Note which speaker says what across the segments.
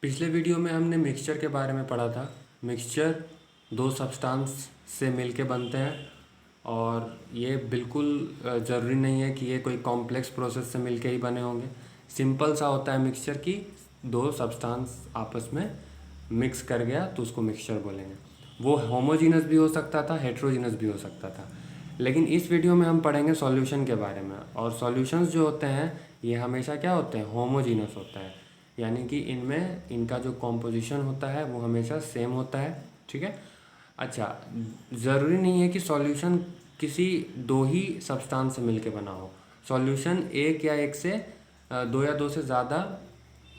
Speaker 1: पिछले वीडियो में हमने मिक्सचर के बारे में पढ़ा था। मिक्सचर दो सब्सटेंस से मिलके बनते हैं और ये बिल्कुल ज़रूरी नहीं है कि ये कोई कॉम्प्लेक्स प्रोसेस से मिलके ही बने होंगे। सिंपल सा होता है मिक्सचर की दो सब्सटेंस आपस में मिक्स कर गया तो उसको मिक्सचर बोलेंगे। वो होमोजीनस भी हो सकता था, हेट्रोजीनस भी हो सकता था। लेकिन इस वीडियो में हम पढ़ेंगे सॉल्यूशन के बारे में, और सॉल्यूशंस जो होते हैं ये हमेशा क्या होते हैं, होमोजीनस होता है। यानी कि इनमें इनका जो कॉम्पोजिशन होता है वो हमेशा सेम होता है। ठीक है। अच्छा, ज़रूरी नहीं है कि सॉल्यूशन किसी दो ही सब्सटेंस से मिलके बना हो। सॉल्यूशन एक या एक से दो या दो से ज़्यादा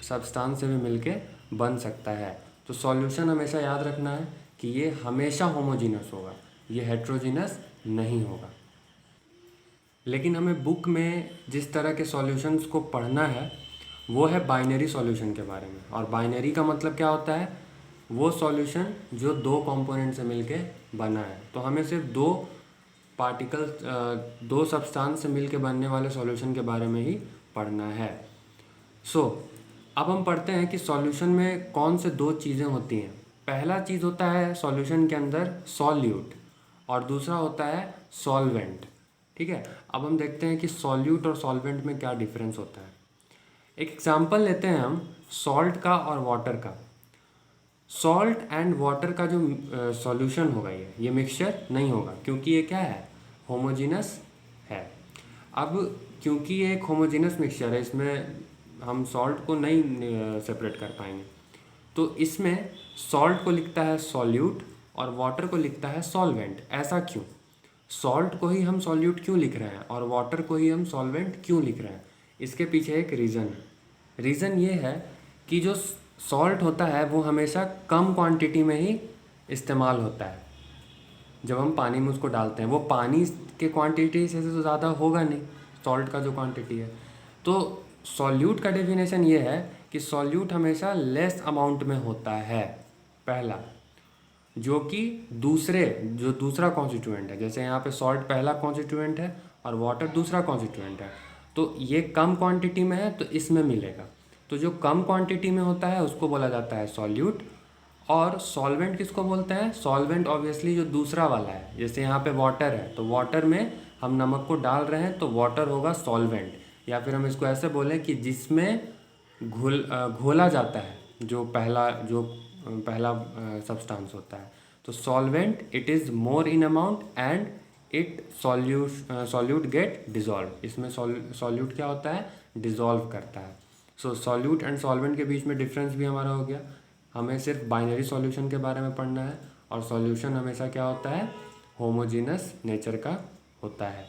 Speaker 1: सब्सटेंस से भी मिलके बन सकता है। तो सॉल्यूशन हमेशा याद रखना है कि ये हमेशा होमोजीनस होगा, ये हेट्रोजीनस नहीं होगा। लेकिन हमें बुक में जिस तरह के सॉल्यूशंस को पढ़ना है वो है बाइनरी सॉल्यूशन के बारे में। और बाइनरी का मतलब क्या होता है, वो सॉल्यूशन जो दो कंपोनेंट से मिलके बना है। तो हमें सिर्फ दो पार्टिकल्स, दो सब्सटेंस से मिलके बनने वाले सॉल्यूशन के बारे में ही पढ़ना है। अब हम पढ़ते हैं कि सॉल्यूशन में कौन से दो चीज़ें होती हैं। पहला चीज़ होता है सॉल्यूशन के अंदर सॉल्यूट, और दूसरा होता है सॉल्वेंट। ठीक है। अब हम देखते हैं कि सॉल्यूट और सॉल्वेंट में क्या डिफरेंस होता है। एक एग्जांपल लेते हैं हम सॉल्ट का और वाटर का। सॉल्ट एंड वाटर का जो सॉल्यूशन होगा ये मिक्सचर नहीं होगा, क्योंकि ये क्या है, होमोजीनस है। अब क्योंकि ये एक होमोजीनस मिक्सचर है, इसमें हम सॉल्ट को नहीं सेपरेट कर पाएंगे, तो इसमें सॉल्ट को लिखता है सॉल्यूट और वाटर को लिखता है सॉल्वेंट। ऐसा क्यों? सॉल्ट को ही हम सॉल्यूट क्यों लिख रहे हैं और वाटर को ही हम सॉल्वेंट क्यों लिख रहे हैं? इसके पीछे एक रीज़न है। रीज़न ये है कि जो सॉल्ट होता है वो हमेशा कम क्वांटिटी में ही इस्तेमाल होता है। जब हम पानी में उसको डालते हैं, वो पानी के क्वांटिटी से तो ज़्यादा होगा नहीं सॉल्ट का जो क्वांटिटी है। तो सॉल्यूट का डेफिनेशन ये है कि सॉल्यूट हमेशा लेस अमाउंट में होता है, पहला, जो कि जो दूसरा कॉन्स्टिट्यूएंट है। जैसे यहाँ पे सॉल्ट पहला कॉन्स्टिट्यूएंट है और वाटर दूसरा कॉन्स्टिट्यूएंट है, तो ये कम क्वांटिटी में है तो इसमें मिलेगा। तो जो कम क्वांटिटी में होता है उसको बोला जाता है सॉल्यूट। और सॉल्वेंट किसको बोलते हैं? सॉल्वेंट ऑब्वियसली जो दूसरा वाला है। जैसे यहाँ पे वाटर है तो वाटर में हम नमक को डाल रहे हैं तो वाटर होगा सॉल्वेंट। या फिर हम इसको ऐसे बोलें कि जिसमें घोला जाता है जो पहला सब्सटेंस होता है। तो solvent it is more in amount and it solute get dissolve. इसमें सॉल्यूट क्या होता है, डिज़ोल्व करता है। सो सॉल्यूट एंड सॉल्वेंट के बीच में डिफरेंस भी हमारा हो गया। हमें सिर्फ बाइनरी सॉल्यूशन के बारे में पढ़ना है, और सॉल्यूशन हमेशा क्या होता है, होमोजीनस नेचर का होता है।